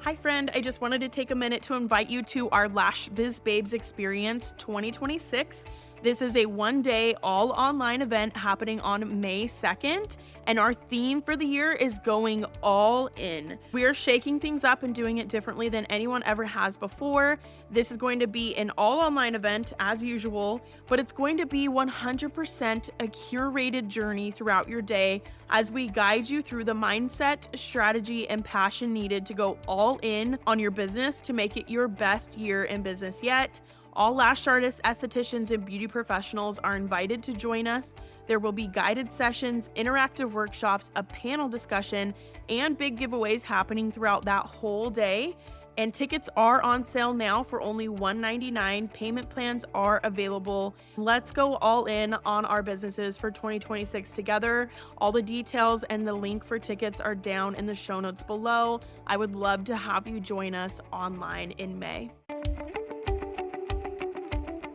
Hi friend, I just wanted to take a minute to invite you to our Lash Biz Babes Experience 2026. This is a one-day all online event happening on May 2nd, and our theme for the year is going all in. We are shaking things up and doing it differently than anyone ever has before. This is going to be an all online event as usual, but it's going to be 100% a curated journey throughout your day as we guide you through the mindset, strategy, and passion needed to go all in on your business to make it your best year in business yet. All lash artists, estheticians, and beauty professionals are invited to join us. There will be guided sessions, interactive workshops, a panel discussion, and big giveaways happening throughout that whole day. And tickets are on sale now for only $199. Payment plans are available. Let's go all in on our businesses for 2026 together. All the details and the link for tickets are down in the show notes below. I would love to have you join us online in May.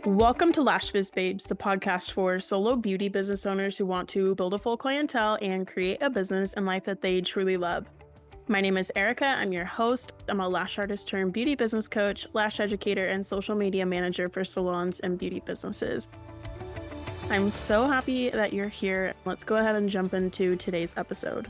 Welcome to Lash Biz Babes, the podcast for solo beauty business owners who want to build a full clientele and create a business and life that they truly love. My name is Erica. I'm your host. I'm a lash artist turned beauty business coach, lash educator, and social media manager for salons and beauty businesses. I'm so happy that you're here. Let's go ahead and jump into today's episode.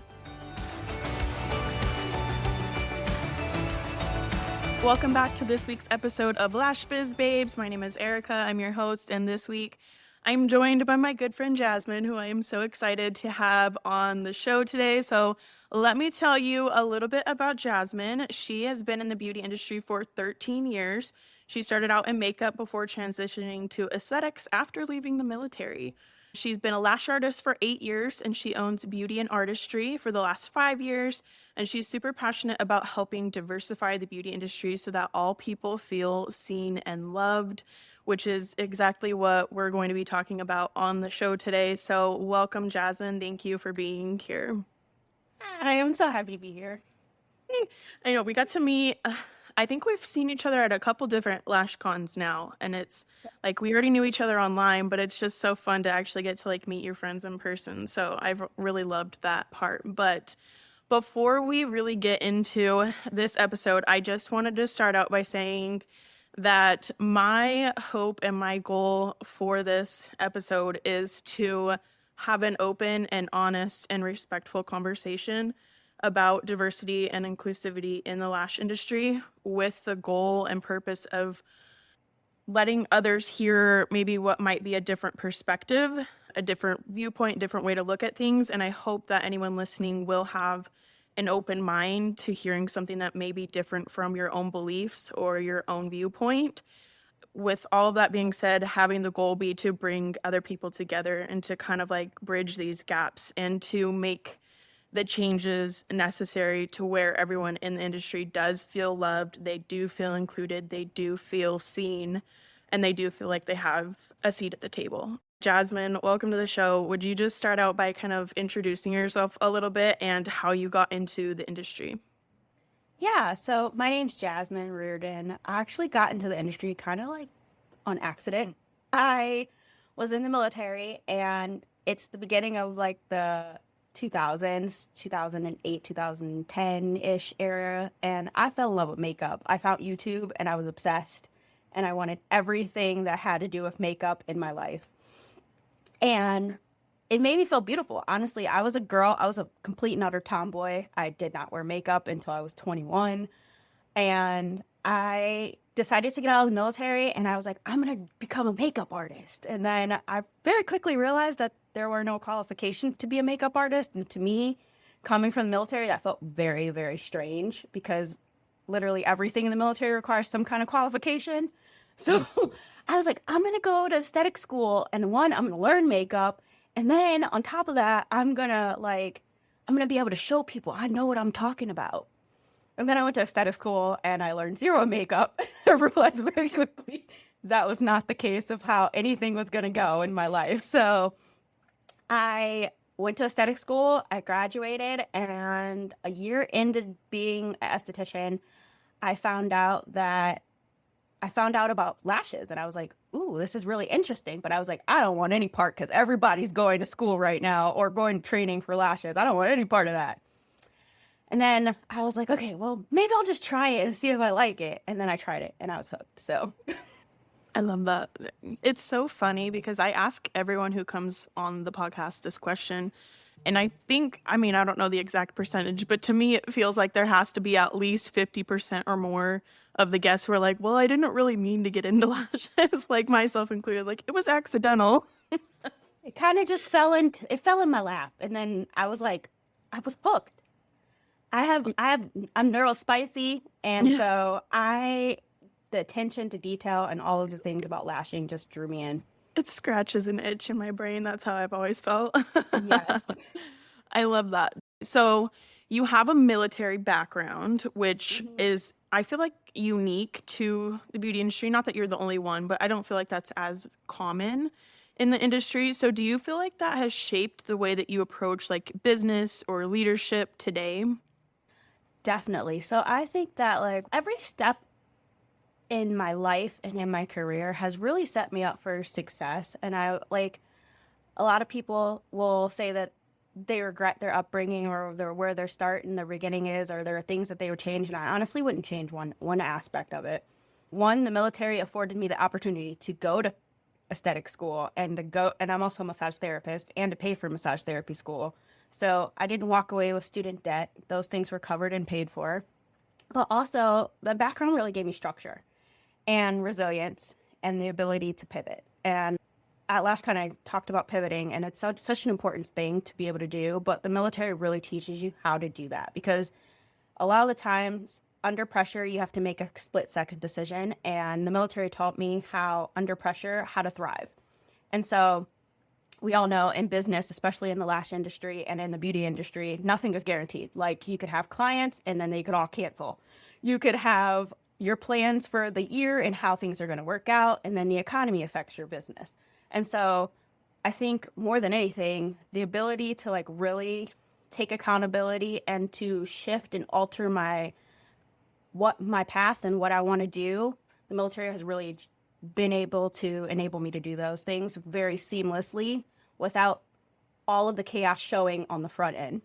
Welcome back to this week's episode of Lash Biz Babes. My name is Erica. I'm your host, and this week I'm joined by my good friend Jazmin, who I am so excited to have on the show today. So let me tell you a little bit about Jazmin. She has been in the beauty industry for 13 years. She started out in makeup before transitioning to aesthetics after leaving the military. She's been a lash artist for 8 years, and she owns Beauty and Artistry for the last 5 years. And she's super passionate about helping diversify the beauty industry so that all people feel seen and loved, which is exactly what we're going to be talking about on the show today. So welcome, Jazmin. Thank you for being here. I am so happy to be here. I know we got to meet. I think we've seen each other at a couple different lash cons now, and it's like we already knew each other online, but it's just so fun to actually get to like meet your friends in person. So I've really loved that part. But before we really get into this episode, I just wanted to start out by saying that my hope and my goal for this episode is to have an open and honest and respectful conversation about diversity and inclusivity in the lash industry, with the goal and purpose of letting others hear maybe what might be a different perspective, a different viewpoint, different way to look at things. And I hope that anyone listening will have an open mind to hearing something that may be different from your own beliefs or your own viewpoint. With all of that being said, having the goal be to bring other people together and to kind of like bridge these gaps and to make the changes necessary to where everyone in the industry does feel loved, they do feel included, they do feel seen, and they do feel like they have a seat at the table. Jazmin, welcome to the show. Would you just start out by kind of introducing yourself a little bit and how you got into the industry? Yeah, so my name's Jazmin Riorden. I actually got into the industry kind of like on accident. I was in the military, and it's the beginning of like the 2000s, 2008, 2010-ish era, and I fell in love with makeup. I found YouTube and I was obsessed, and I wanted everything that had to do with makeup in my life. And it made me feel beautiful. Honestly, I was a girl. I was a complete and utter tomboy. I did not wear makeup until I was 21. And I decided to get out of the military, and I was like, I'm going to become a makeup artist. And then I very quickly realized that there were no qualifications to be a makeup artist. And to me, coming from the military, that felt very, very strange, because literally everything in the military requires some kind of qualification. So I was like, I'm going to go to aesthetic school, and I'm going to learn makeup. And then on top of that, I'm going to be able to show people I know what I'm talking about. And then I went to aesthetic school and I learned zero makeup. I realized very quickly that was not the case of how anything was going to go in my life. So I went to aesthetic school, I graduated, and a year into being an esthetician, I found out about lashes, and I was like, ooh, this is really interesting. But I was like, I don't want any part, because everybody's going to school right now or going to training for lashes. I don't want any part of that. And then I was like, okay, well, maybe I'll just try it and see if I like it. And then I tried it and I was hooked. So, I love that. It's so funny because I ask everyone who comes on the podcast this question. And I think, I mean, I don't know the exact percentage, but to me, it feels like there has to be at least 50% or more of the guests who are like, well, I didn't really mean to get into lashes, like myself included. Like, it was accidental. it kind of just it fell in my lap. And then I was like, I was hooked. I'm neurospicy. And Yeah. so the attention to detail and all of the things about lashing just drew me in. It scratches an itch in my brain. That's how I've always felt. Yes. I love that. So you have a military background, which Mhm. is, I feel like, unique to the beauty industry. Not that you're the only one, but I don't feel like that's as common in the industry. So do you feel like that has shaped the way that you approach like business or leadership today? Definitely. So I think that like every step in my life and in my career has really set me up for success. And I like a lot of people will say that they regret their upbringing or where their start in the beginning is, or there are things that they would change. And I honestly wouldn't change one aspect of it. One, the military afforded me the opportunity to go to aesthetic school and I'm also a massage therapist and to pay for massage therapy school. So I didn't walk away with student debt. Those things were covered and paid for. But also, the background really gave me structure and resilience and the ability to pivot. And at LashCon, I talked about pivoting, and it's such an important thing to be able to do. But the military really teaches you how to do that because a lot of the times under pressure, you have to make a split second decision. And the military taught me how, under pressure, how to thrive. And so we all know in business, especially in the lash industry and in the beauty industry, nothing is guaranteed. Like you could have clients and then they could all cancel. You could have your plans for the year and how things are going to work out, and then the economy affects your business. And so I think more than anything, the ability to like really take accountability and to shift and alter my path and what I want to do, the military has really been able to enable me to do those things very seamlessly without all of the chaos showing on the front end.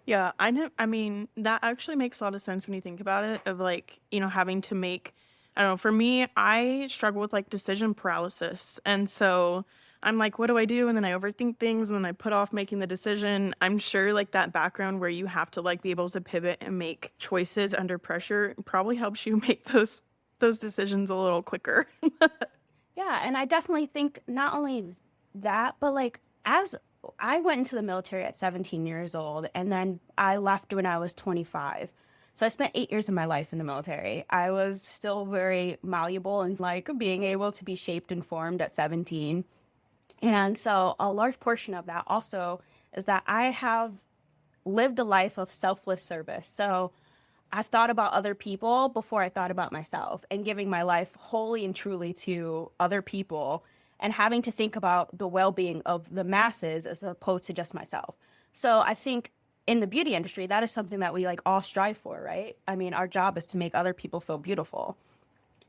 Yeah, I know. I mean, that actually makes a lot of sense when you think about it, of like, having to make, I don't know, for me, I struggle with like decision paralysis. And so I'm like, what do I do? And then I overthink things and then I put off making the decision. I'm sure like that background where you have to like be able to pivot and make choices under pressure probably helps you make those decisions a little quicker. Yeah, and I definitely think not only that, but like as I went into the military at 17 years old and then I left when I was 25. So I spent 8 years of my life in the military. I was still very malleable and like being able to be shaped and formed at 17. And so a large portion of that also is that I have lived a life of selfless service. So I've thought about other people before I thought about myself and giving my life wholly and truly to other people and having to think about the well being of the masses as opposed to just myself. So I think in the beauty industry, that is something that we like all strive for, right? I mean, our job is to make other people feel beautiful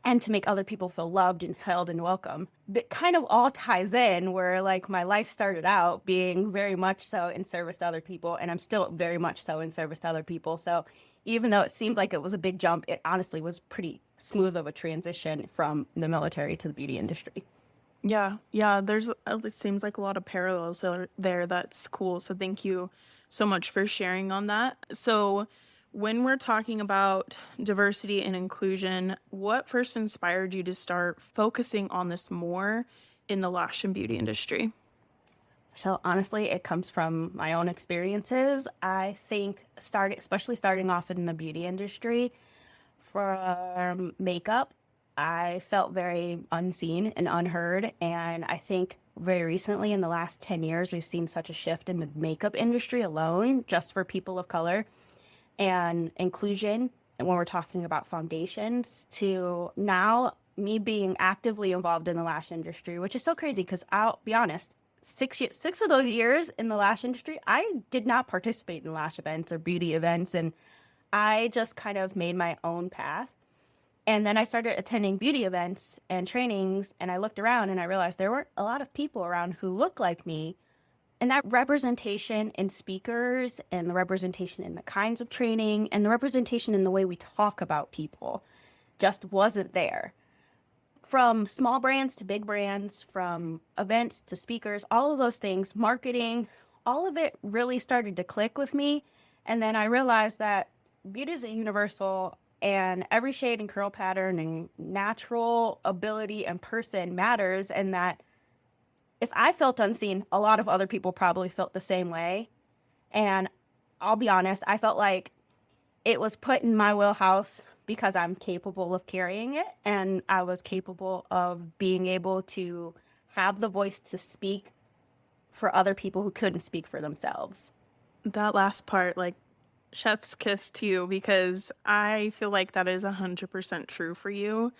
and to make other people feel loved and held and welcome. That kind of all ties in where like my life started out being very much so in service to other people, and I'm still very much so in service to other people. So even though it seems like it was a big jump, it honestly was pretty smooth of a transition from the military to the beauty industry. Yeah, yeah, it seems like a lot of parallels there. That's cool. So thank you so much for sharing on that. So when we're talking about diversity and inclusion, what first inspired you to start focusing on this more in the lash and beauty industry? So honestly, it comes from my own experiences. I think especially starting off in the beauty industry, for makeup, I felt very unseen and unheard. And I think very recently, in the last 10 years, we've seen such a shift in the makeup industry alone, just for people of color and inclusion. And when we're talking about foundations, to now me being actively involved in the lash industry, which is so crazy because I'll be honest, 6 of those years in the lash industry, I did not participate in lash events or beauty events. And I just kind of made my own path. And then I started attending beauty events and trainings, and I looked around and I realized there weren't a lot of people around who looked like me And that representation in speakers and the representation in the kinds of training and the representation in the way we talk about people just wasn't there. From small brands to big brands, from events to speakers, all of those things, marketing, all of it really started to click with me. And then I realized that beauty is a universal and every shade and curl pattern and natural ability and person matters. And that if I felt unseen, a lot of other people probably felt the same way. And I'll be honest, I felt like it was put in my wheelhouse because I'm capable of carrying it and I was capable of being able to have the voice to speak for other people who couldn't speak for themselves. That last part, like, chef's kiss to you because I feel like that is 100% true for you.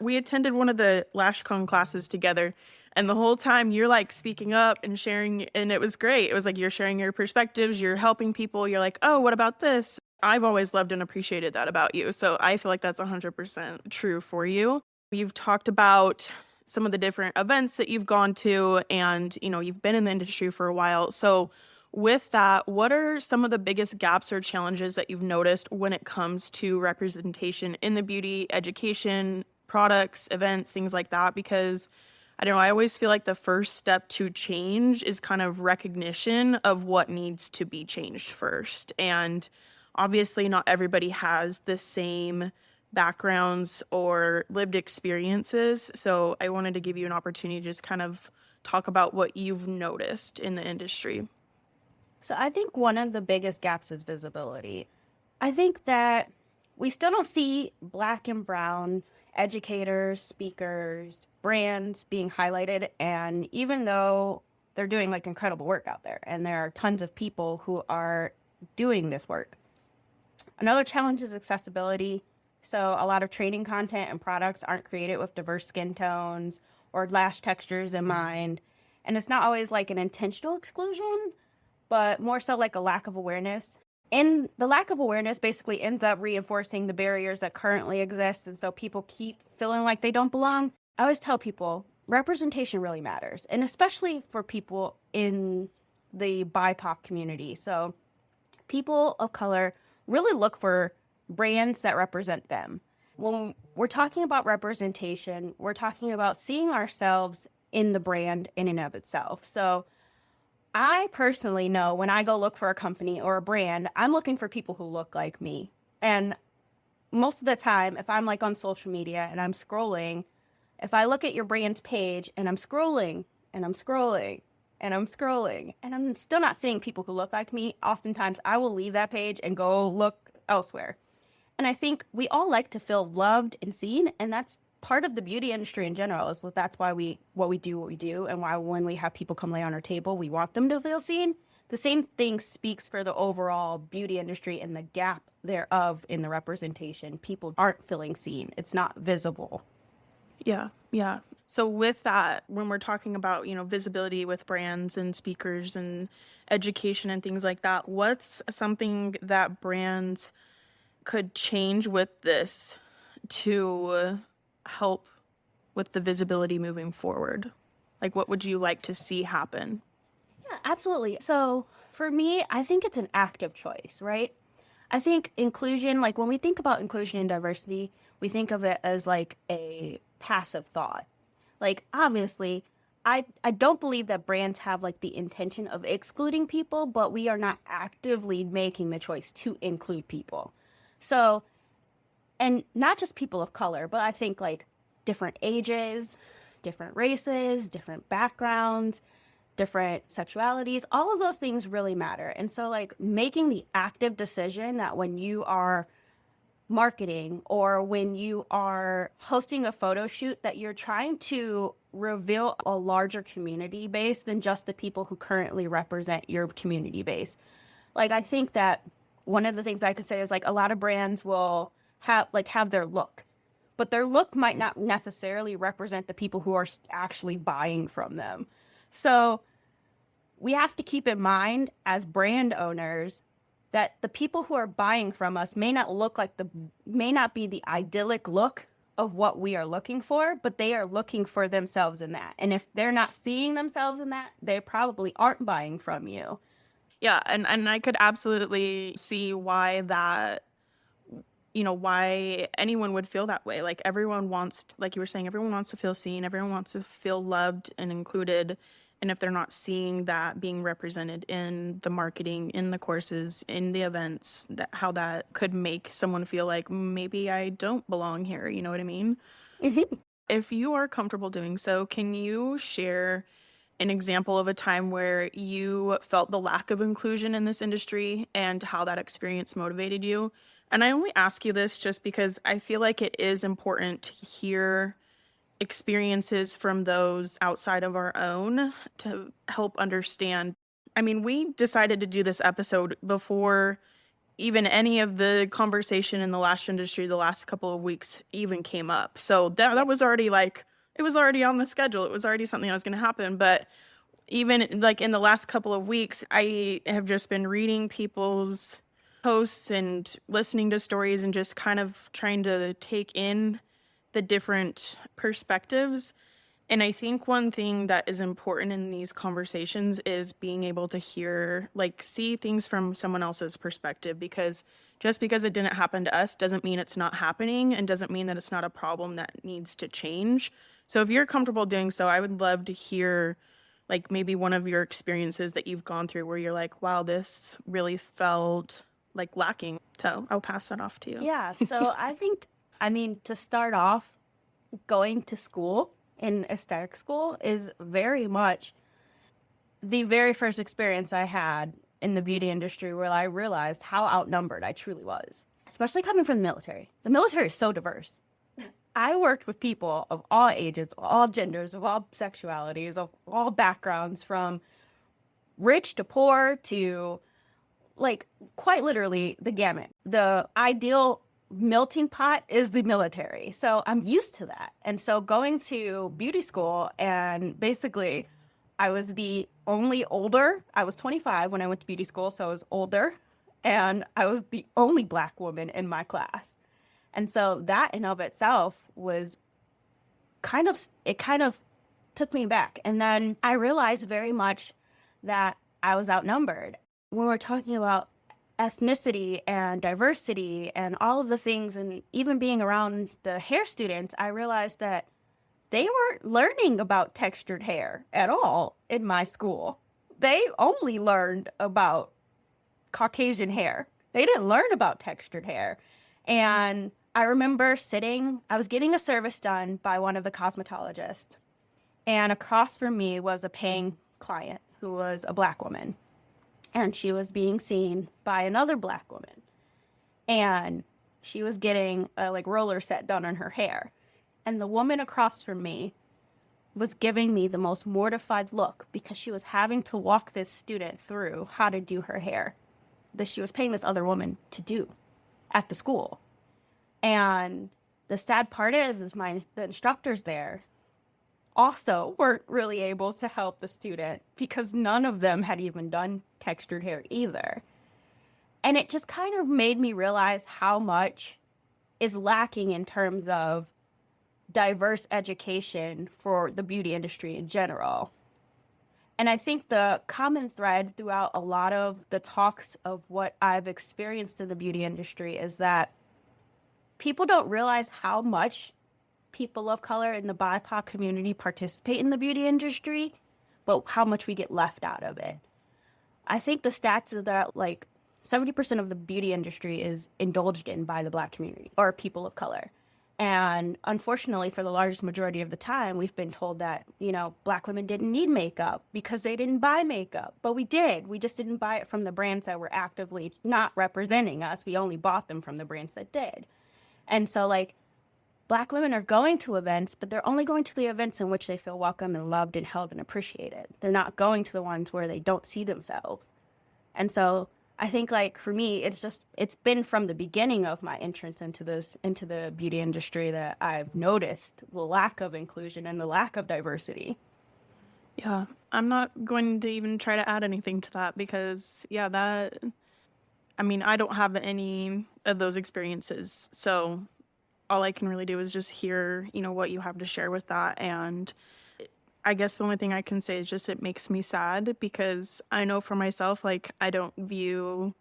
We attended one of the LashCon classes together, and the whole time you're like speaking up and sharing, and it was great. It was like you're sharing your perspectives, you're helping people, you're like, oh, what about this? I've always loved and appreciated that about you. So I feel like that's 100% true for you. You've talked about some of the different events that you've gone to, and you've been in the industry for a while. So with that, what are some of the biggest gaps or challenges that you've noticed when it comes to representation in the beauty, education, products, events, things like that? Because I don't know, I always feel like the first step to change is kind of recognition of what needs to be changed first. And obviously, not everybody has the same backgrounds or lived experiences. So I wanted to give you an opportunity to just kind of talk about what you've noticed in the industry. So I think one of the biggest gaps is visibility. I think that we still don't see Black and brown educators, speakers, brands being highlighted. And even though they're doing like incredible work out there and there are tons of people who are doing this work. Another challenge is accessibility. So a lot of training content and products aren't created with diverse skin tones or lash textures in mind. And it's not always like an intentional exclusion, but more so like a lack of awareness. And the lack of awareness basically ends up reinforcing the barriers that currently exist. And so people keep feeling like they don't belong. I always tell people representation really matters, and especially for people in the BIPOC community. So people of color really look for brands that represent them. When we're talking about representation, we're talking about seeing ourselves in the brand in and of itself. So I personally know when I go look for a company or a brand, I'm looking for people who look like me. And most of the time, if I'm like on social media and I'm scrolling, if I look at your brand's page and I'm scrolling and I'm scrolling and I'm scrolling and I'm still not seeing people who look like me, oftentimes I will leave that page and go look elsewhere. And I think we all like to feel loved and seen, and that's part of the beauty industry in general. Is that's why we do, and why when we have people come lay on our table, we want them to feel seen. The same thing speaks for the overall beauty industry and the gap thereof in the representation. People aren't feeling seen. It's not visible. Yeah, yeah. So with that, when we're talking about, visibility with brands and speakers and education and things like that, what's something that brands could change with this to help with the visibility moving forward? Like, what would you like to see happen? Yeah, absolutely. So for me, I think it's an active choice, right? I think inclusion, like when we think about inclusion and diversity, we think of it as like a passive thought. Like obviously, I don't believe that brands have like the intention of excluding people, but we are not actively making the choice to include people. So, and not just people of color, but I think like different ages, different races, different backgrounds, different sexualities, all of those things really matter. And so, like, making the active decision that when you are marketing or when you are hosting a photo shoot, that you're trying to reveal a larger community base than just the people who currently represent your community base. Like, I think that one of the things I could say is like a lot of brands will have their look, but their look might not necessarily represent the people who are actually buying from them. So we have to keep in mind as brand owners that the people who are buying from us may not be the idyllic look of what we are looking for, but they are looking for themselves in that. And if they're not seeing themselves in that, they probably aren't buying from you. Yeah, and I could absolutely see why that, why anyone would feel that way. Like everyone wants, like you were saying, everyone wants to feel seen, everyone wants to feel loved and included. And if they're not seeing that being represented in the marketing, in the courses, in the events, that how that could make someone feel like maybe I don't belong here, you know what I mean? If you are comfortable doing so, can you share an example of a time where you felt the lack of inclusion in this industry and how that experience motivated you? And I only ask you this just because I feel like it is important to hear experiences from those outside of our own to help understand. I mean, we decided to do this episode before even any of the conversation in the lash industry the last couple of weeks even came up. So that was already like, it was already on the schedule. It was already something that was going to happen. But even like in the last couple of weeks, I have just been reading people's posts and listening to stories and just kind of trying to take in the different perspectives. And I think one thing that is important in these conversations is being able to hear, like, see things from someone else's perspective, because just because it didn't happen to us doesn't mean it's not happening and doesn't mean that it's not a problem that needs to change. So if you're comfortable doing so, I would love to hear, like, maybe one of your experiences that you've gone through where you're like, wow, this really felt like lacking. So I'll pass that off to you. Yeah, so I think, I mean, to start off, going to school in aesthetic school is very much the very first experience I had in the beauty industry where I realized how outnumbered I truly was, especially coming from the military. The military is so diverse. I worked with people of all ages, of all genders, of all sexualities, of all backgrounds, from rich to poor to like quite literally the gamut. The ideal melting pot is the military. So I'm used to that. And so going to beauty school and basically I was the only older. I was 25 when I went to beauty school, so I was older, and I was the only Black woman in my class. And so that in of itself was it kind of took me back. And then I realized very much that I was outnumbered. When we're talking about ethnicity and diversity and all of the things, and even being around the hair students, I realized that they weren't learning about textured hair at all in my school. They only learned about Caucasian hair. They didn't learn about textured hair. And I remember I was getting a service done by one of the cosmetologists. And across from me was a paying client who was a Black woman. And she was being seen by another Black woman. And she was getting a like roller set done on her hair. And the woman across from me was giving me the most mortified look because she was having to walk this student through how to do her hair that she was paying this other woman to do at the school. And the sad part is the instructors there also weren't really able to help the student because none of them had even done textured hair either. And it just kind of made me realize how much is lacking in terms of diverse education for the beauty industry in general. And I think the common thread throughout a lot of the talks of what I've experienced in the beauty industry is that people don't realize how much people of color in the BIPOC community participate in the beauty industry, but how much we get left out of it. I think the stats is that like 70% of the beauty industry is indulged in by the Black community or people of color. And unfortunately, for the largest majority of the time, we've been told that, Black women didn't need makeup because they didn't buy makeup. But we did. We just didn't buy it from the brands that were actively not representing us. We only bought them from the brands that did. And so, like, Black women are going to events, but they're only going to the events in which they feel welcome and loved and held and appreciated. They're not going to the ones where they don't see themselves. And so I think like for me, it's been from the beginning of my entrance into the beauty industry that I've noticed the lack of inclusion and the lack of diversity. Yeah, I'm not going to even try to add anything to that because, yeah, I mean, I don't have any of those experiences. So all I can really do is just hear, what you have to share with that. And I guess the only thing I can say is just it makes me sad because I know for myself, like, I don't view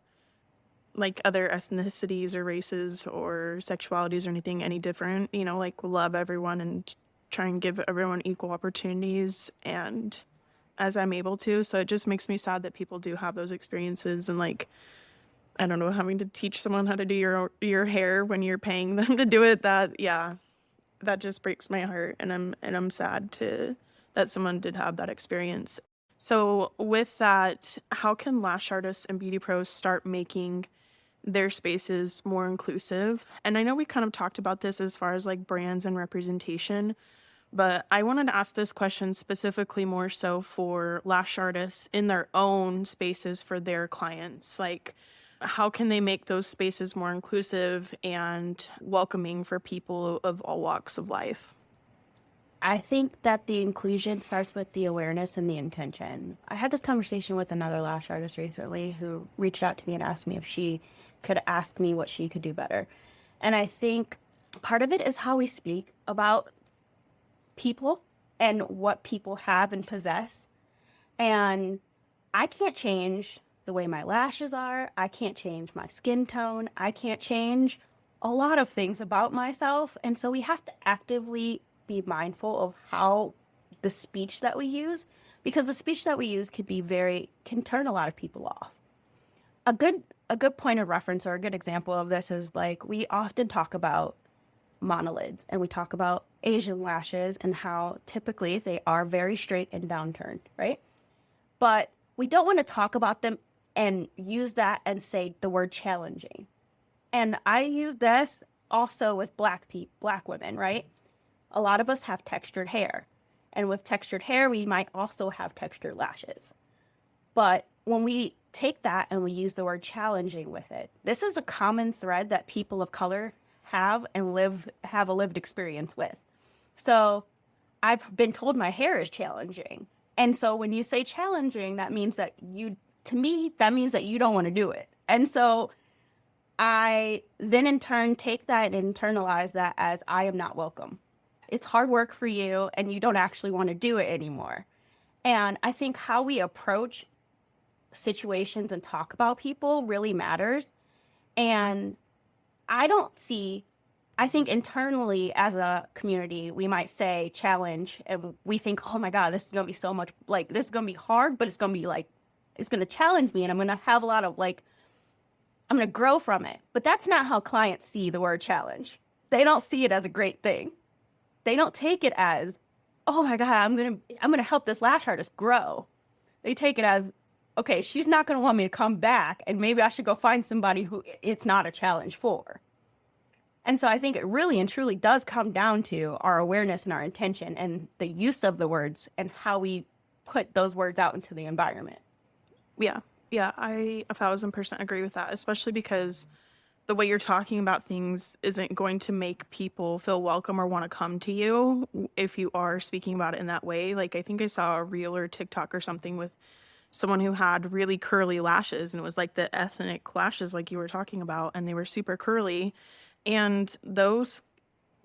like other ethnicities or races or sexualities or anything any different, like love everyone and try and give everyone equal opportunities and as I'm able to. So it just makes me sad that people do have those experiences and like I don't know, having to teach someone how to do your hair when you're paying them to do it, that just breaks my heart and I'm sad to that someone did have that experience. So with that, how can lash artists and beauty pros start making their spaces more inclusive? And I know we kind of talked about this as far as like brands and representation, but I wanted to ask this question specifically more so for lash artists in their own spaces for their clients. Like, how can they make those spaces more inclusive and welcoming for people of all walks of life? I think that the inclusion starts with the awareness and the intention. I had this conversation with another lash artist recently who reached out to me and asked me if she could ask me what she could do better. And I think part of it is how we speak about people and what people have and possess. And I can't change the way my lashes are. I can't change my skin tone. I can't change a lot of things about myself. And so we have to actively be mindful of how the speech that we use, because the speech that we use can turn a lot of people off. A good point of reference or a good example of this is like we often talk about monolids and we talk about Asian lashes and how typically they are very straight and downturned, right? But we don't want to talk about them and use that and say the word challenging. And I use this also with black women, right? A lot of us have textured hair. And with textured hair, we might also have textured lashes. But when we take that and we use the word challenging with it, this is a common thread that people of color have a lived experience with. So I've been told my hair is challenging. And so when you say challenging, that means that to me, that means that you don't want to do it. And so I then in turn take that and internalize that as I am not welcome. It's hard work for you and you don't actually want to do it anymore. And I think how we approach situations and talk about people really matters. And I think internally as a community, we might say challenge and we think, oh my God, this is going to be so much like, this is going to be hard, but it's going to be like, it's going to challenge me and I'm going to have a lot of like, I'm going to grow from it. But that's not how clients see the word challenge. They don't see it as a great thing. They don't take it as, oh my God, I'm going to help this lash artist grow. They take it as, okay, she's not going to want me to come back and maybe I should go find somebody who it's not a challenge for. And so I think it really and truly does come down to our awareness and our intention and the use of the words and how we put those words out into the environment. Yeah. Yeah, I 1,000% agree with that, especially because the way you're talking about things isn't going to make people feel welcome or want to come to you if you are speaking about it in that way. Like, I think I saw a reel or TikTok or something with someone who had really curly lashes, and it was like the ethnic lashes, like you were talking about, and they were super curly. And those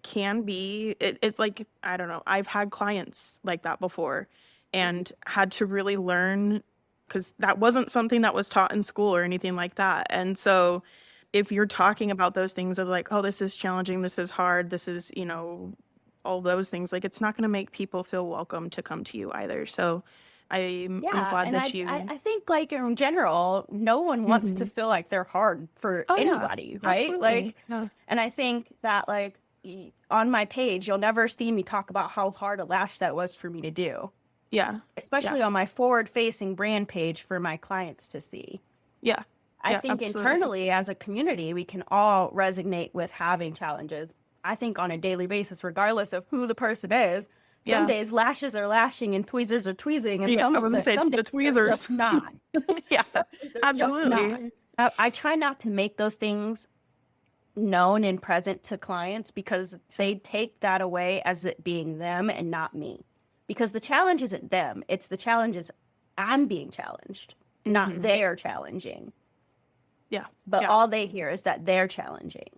can be, it's like, I don't know, I've had clients like that before and had to really learn because that wasn't something that was taught in school or anything like that. And so if you're talking about those things of like, oh, this is challenging, this is hard, this is, all those things, like it's not going to make people feel welcome to come to you either. So I'm Yeah, glad and that you. I think like in general, no one wants to Mhm. feel like they're hard for Oh yeah, anybody, right? absolutely. Like, Yeah. and I think that like on my page, you'll never see me talk about how hard a lash set was for me to do, Yeah. Yeah. especially on my forward-facing brand page for my clients to see. Yeah. I Yeah, think absolutely. internally as a community, we can all resonate with having challenges. I think on a daily basis, regardless of who the person is, some Yeah. days lashes are lashing and tweezers are tweezing, and Yeah, I was gonna say some days the they're tweezers. just not. Yeah, Some days they're just not. absolutely. I try not to make those things known and present to clients because they take that away as it being them and not me. Because the challenge isn't them, it's the challenge is I'm being challenged, not Hmm. they're challenging. Yeah. But Yeah. all they hear is that they're challenging.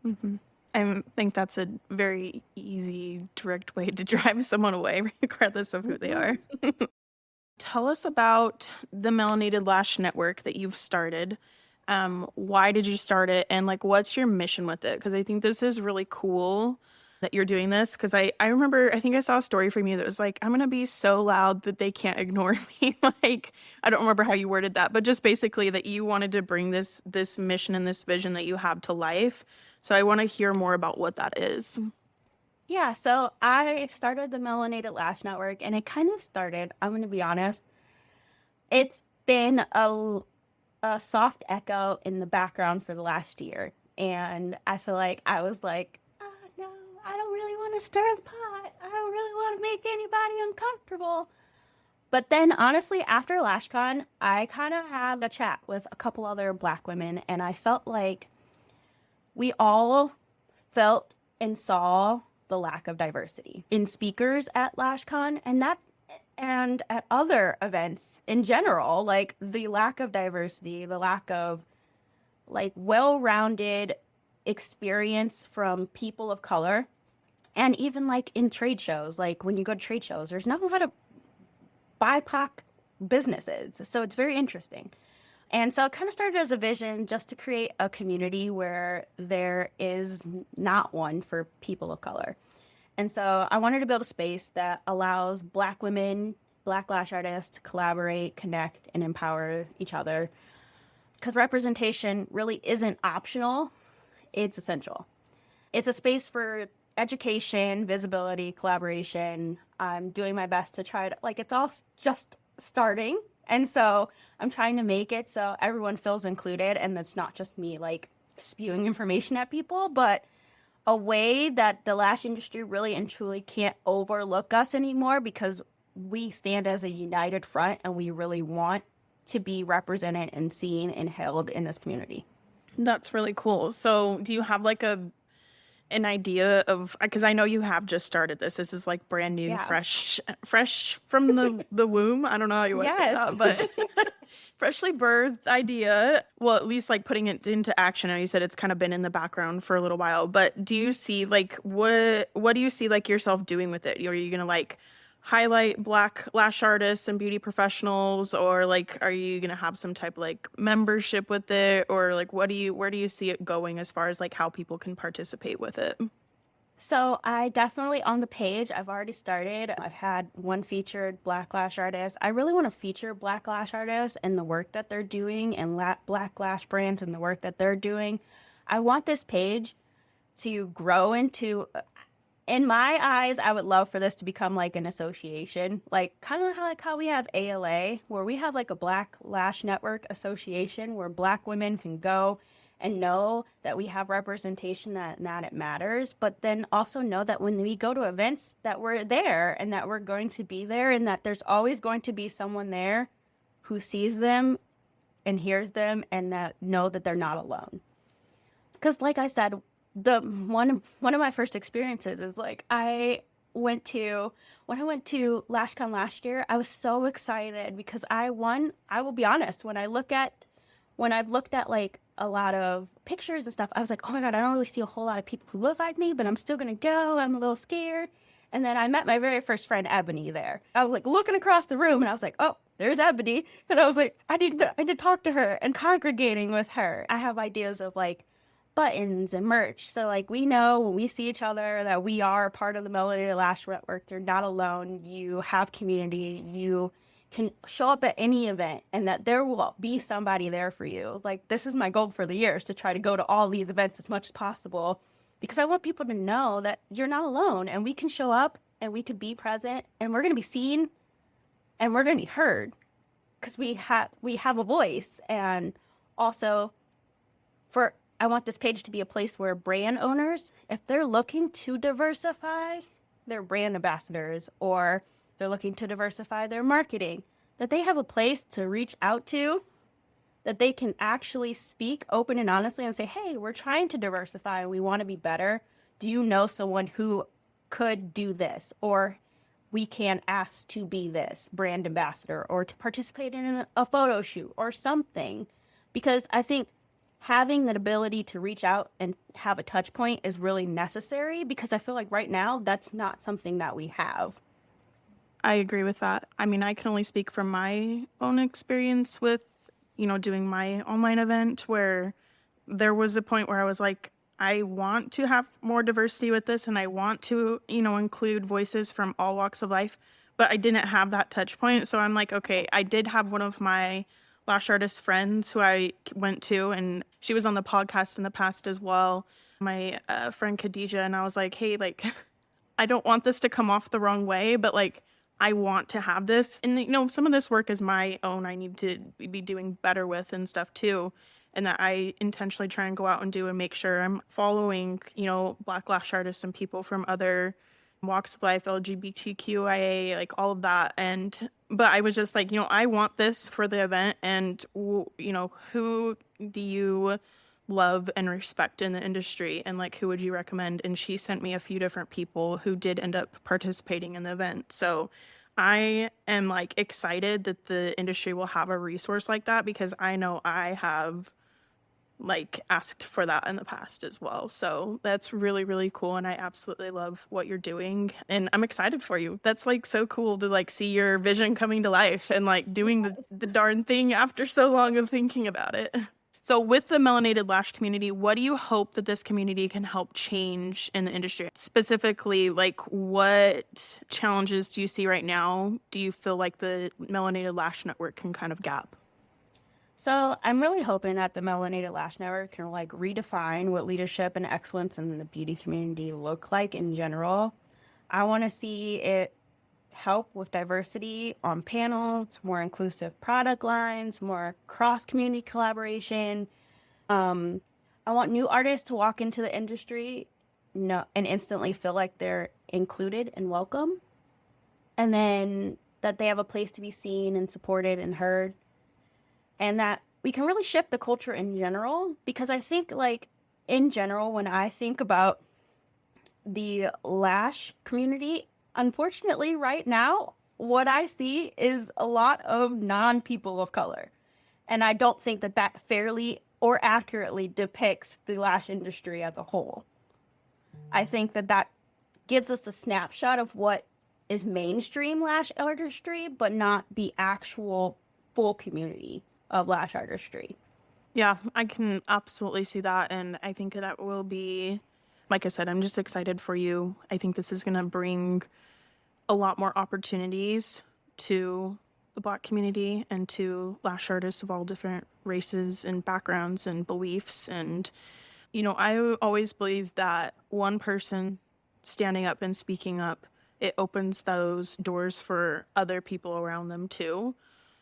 Hmm. I think that's a very easy, direct way to drive someone away, regardless of who they Mhm. are. Tell us about the Melanated Lash Network that you've started. Why did you start it? And like, what's your mission with it? Because I think this is really cool that you're doing this. Because I remember, I think I saw a story from you that was like, I'm going to be so loud that they can't ignore me. Like, I don't remember how you worded that, but just basically that you wanted to bring this mission and this vision that you have to life. So I want to hear more about what that is. Yeah, so I started the Melanated Lash Network, and it kind of started, I'm going to be honest, it's been a soft echo in the background for the last year. And I feel like I was like, oh, no, I don't really want to stir the pot. I don't really want to make anybody uncomfortable. But then, honestly, after LashCon, I kind of had a chat with a couple other Black women, and I felt like we all felt and saw the lack of diversity in speakers at LashCon, and at other events in general, like the lack of diversity, the lack of like well-rounded experience from people of color. And even like in trade shows, like when you go to trade shows, there's not a lot of BIPOC businesses. So it's very interesting. And so it kind of started as a vision just to create a community where there is not one for people of color. And so I wanted to build a space that allows Black women, Black lash artists to collaborate, connect, and empower each other. Because representation really isn't optional, it's essential. It's a space for education, visibility, collaboration. I'm doing my best to try to, like, it's all just starting. And so I'm trying to make it so everyone feels included and it's not just me, like, spewing information at people, but a way that the lash industry really and truly can't overlook us anymore because we stand as a united front and we really want to be represented and seen and held in this community. That's really cool. So, do you have like an idea of, because I know you have just started this. This is like brand new, Yeah. fresh from the womb. I don't know how you want to say Yes. that, but freshly birthed idea. Well, at least like putting it into action. And you said it's kind of been in the background for a little while, but do you see like what do you see like yourself doing with it? Are you gonna like highlight Black lash artists and beauty professionals, or like are you gonna have some type of like membership with it, or like where do you see it going as far as like how people can participate with it? So I definitely on the page, I've already started. I've had one featured Black lash artist. I really want to feature Black lash artists and the work that they're doing and Black lash brands and the work that they're doing. I want this page to grow into, in my eyes, I would love for this to become like an association, like kind of like how we have ALA, where we have like a Black Lash Network association where Black women can go and know that we have representation, that it matters, but then also know that when we go to events that we're there and that we're going to be there and that there's always going to be someone there who sees them and hears them and that know that they're not alone. Because like I said, the one of my first experiences is like when I went to LashCon last year, I was so excited because I will be honest, when I've looked at like a lot of pictures and stuff, I was like, oh my God, I don't really see a whole lot of people who look like me, but I'm still gonna go. I'm a little scared. And then I met my very first friend, Ebony, there. I was like looking across the room and I was like, oh, there's Ebony. And I was like, I need to talk to her and congregating with her. I have ideas of like buttons and merch. So like we know when we see each other that we are part of the Melanated Lash Network. You're not alone. You have community. You can show up at any event and that there will be somebody there for you. Like this is my goal for the year is to try to go to all these events as much as possible because I want people to know that you're not alone and we can show up and we could be present and we're going to be seen and we're going to be heard because we have a voice. And also for I want this page to be a place where brand owners, if they're looking to diversify their brand ambassadors or they're looking to diversify their marketing, that they have a place to reach out to, that they can actually speak open and honestly and say, hey, we're trying to diversify and we want to be better. Do you know someone who could do this? Or we can ask to be this brand ambassador or to participate in a photo shoot or something. Because I think having that ability to reach out and have a touch point is really necessary because I feel like right now that's not something that we have. I agree with that. I mean, I can only speak from my own experience with, doing my online event where there was a point where I was like, I want to have more diversity with this and I want to, include voices from all walks of life, but I didn't have that touch point. So I'm like, okay, I did have one of my lash artist friends who I went to, and she was on the podcast in the past as well. My friend Khadija, and I was like, hey, like, I don't want this to come off the wrong way, but like, I want to have this. And, some of this work is my own. I need to be doing better with and stuff too. And that I intentionally try and go out and do and make sure I'm following, Black lash artists and people from other walks of life, LGBTQIA, like all of that. But I was just like, I want this for the event. And, who do you love and respect in the industry, and like who would you recommend? And she sent me a few different people who did end up participating in the event. So I am like excited that the industry will have a resource like that, because I know I have like asked for that in the past as well. So that's really, really cool. And I absolutely love what you're doing. And I'm excited for you. That's like so cool to like see your vision coming to life and like doing the darn thing after so long of thinking about it. So with the melanated lash community, what do you hope that this community can help change in the industry? Specifically, like what challenges do you see right now? Do you feel like the Melanated Lash Network can kind of gap? So I'm really hoping that the Melanated Lash Network can like redefine what leadership and excellence in the beauty community look like in general. I want to see it help with diversity on panels, more inclusive product lines, more cross-community collaboration. I want new artists to walk into the industry and instantly feel like they're included and welcome, and then that they have a place to be seen and supported and heard, and that we can really shift the culture in general. Because I think, like, in general, when I think about the lash community, unfortunately, right now, what I see is a lot of non people of color. And I don't think that that fairly or accurately depicts the lash industry as a whole. I think that that gives us a snapshot of what is mainstream lash artistry, but not the actual full community of lash artistry. Yeah, I can absolutely see that. And I think that will be, like I said, I'm just excited for you. I think this is going to bring a lot more opportunities to the Black community and to lash artists of all different races and backgrounds and beliefs. And, I always believe that one person standing up and speaking up, it opens those doors for other people around them too.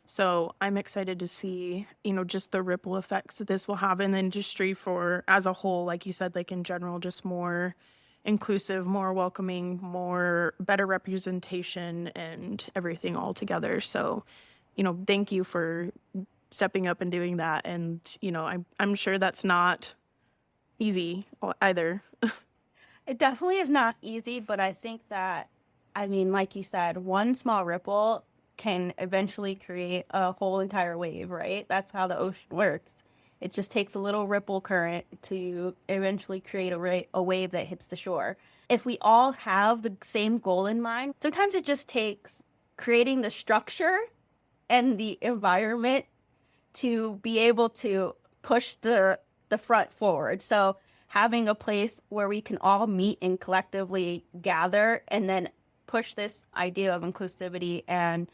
So I'm excited to see, just the ripple effects that this will have in the industry for as a whole, like you said, like in general, just more inclusive, more welcoming, more better representation and everything all together. So, thank you for stepping up and doing that. And, I'm sure that's not easy either. It definitely is not easy, but I think that, I mean, like you said, one small ripple can eventually create a whole entire wave, right? That's how the ocean works. It just takes a little ripple current to eventually create a wave that hits the shore. If we all have the same goal in mind, sometimes it just takes creating the structure and the environment to be able to push the front forward. So having a place where we can all meet and collectively gather and then push this idea of inclusivity and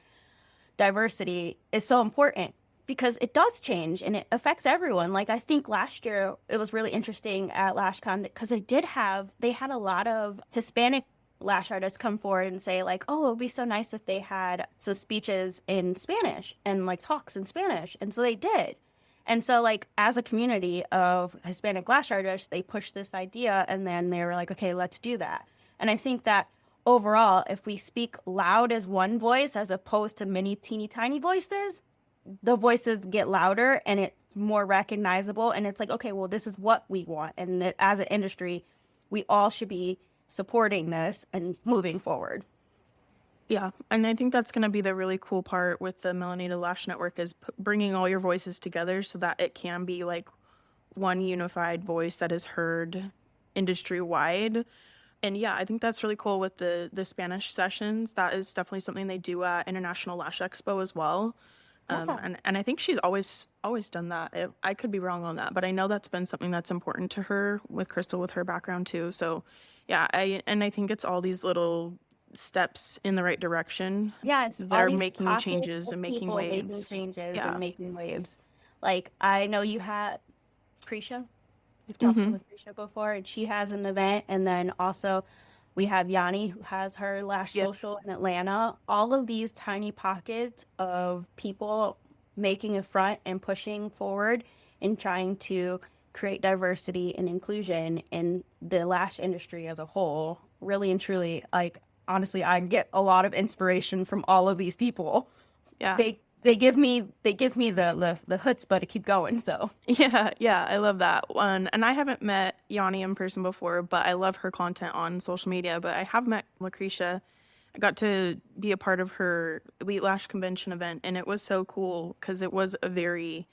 diversity is so important, because it does change and it affects everyone. Like, I think last year it was really interesting at LashCon because they had a lot of Hispanic lash artists come forward and say like, oh, it would be so nice if they had some speeches in Spanish and like talks in Spanish. And so they did. And so, like, as a community of Hispanic lash artists, they pushed this idea and then they were like, okay, let's do that. And I think that overall, if we speak loud as one voice as opposed to many teeny tiny voices, the voices get louder and it's more recognizable. And it's like, okay, well, this is what we want. And that as an industry, we all should be supporting this and moving forward. Yeah, and I think that's going to be the really cool part with the Melanated Lash Network is bringing all your voices together so that it can be like one unified voice that is heard industry wide. And yeah, I think that's really cool with the Spanish sessions. That is definitely something they do at International Lash Expo as well. Yeah. And I think she's always done that. I could be wrong on that, but I know that's been something that's important to her with Crystal with her background too. So yeah, I think it's all these little steps in the right direction Yes, that all are these making pockets changes and of making people making waves. changes and Yeah. making waves. Like I know you had Krisha. We've talked to Hmm. Lucretia before, and she has an event. And then also we have Yanni, who has her Lash Yeah. Social in Atlanta. All of these tiny pockets of people making a front and pushing forward and trying to create diversity and inclusion in the lash industry as a whole. Really and truly, like, honestly, I get a lot of inspiration from all of these people. Yeah. They give me the chutzpah to keep going. So Yeah, yeah, I love that one. And I haven't met Yanni in person before, but I love her content on social media. But I have met Lucretia. I got to be a part of her Elite Lash Convention event, and it was so cool because it was a very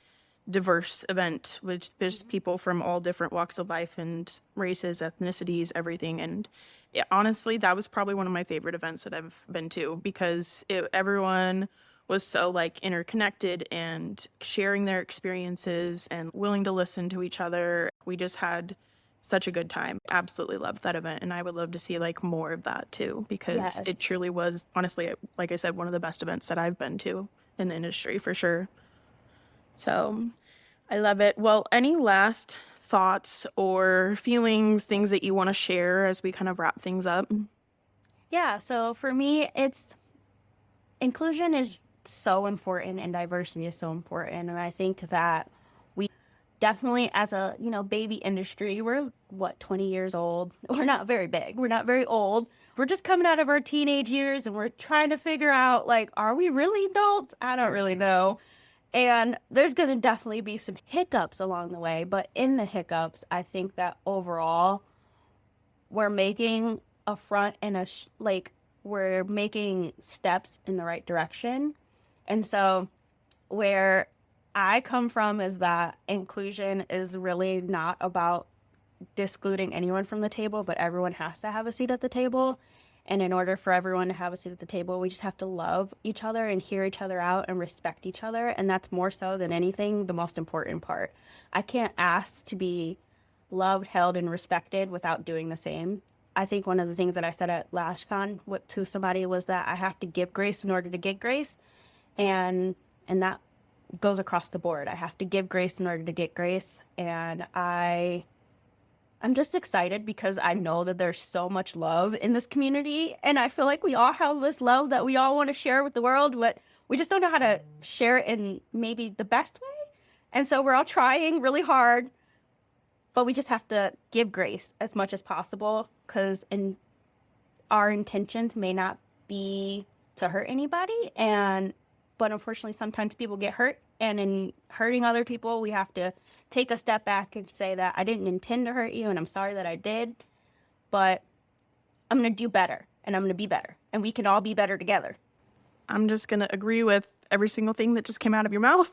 diverse event with just people from all different walks of life and races, ethnicities, everything. And yeah, honestly, that was probably one of my favorite events that I've been to because everyone was so like interconnected and sharing their experiences and willing to listen to each other. We just had such a good time. Absolutely loved that event, and I would love to see like more of that too because yes. it truly was honestly, like I said, one of the best events that I've been to in the industry for sure. So I love it. Well, any last thoughts or feelings, things that you want to share as we kind of wrap things up? Yeah, so for me, it's inclusion is so important and diversity is so important. And I think that we definitely, as a, baby industry, we're what, 20 years old? We're not very big. We're not very old. We're just coming out of our teenage years and we're trying to figure out, like, are we really adults? I don't really know. And there's going to definitely be some hiccups along the way. But in the hiccups, I think that overall, we're making a front and like we're making steps in the right direction. And so where I come from is that inclusion is really not about discluding anyone from the table, but everyone has to have a seat at the table. And in order for everyone to have a seat at the table, we just have to love each other and hear each other out and respect each other. And that's more so than anything, the most important part. I can't ask to be loved, held, and respected without doing the same. I think one of the things that I said at LashCon to somebody was that I have to give grace in order to get grace, and that goes across the board. I have to give grace in order to get grace, and I'm just excited because I know that there's so much love in this community, and I feel like we all have this love that we all want to share with the world, but we just don't know how to share it in maybe the best way. And so we're all trying really hard, but we just have to give grace as much as possible because our intentions may not be to hurt anybody, and but unfortunately sometimes people get hurt, and in hurting other people we have to take a step back and say that I didn't intend to hurt you and I'm sorry that I did, but I'm going to do better and I'm going to be better and we can all be better together. I'm just going to agree with every single thing that just came out of your mouth.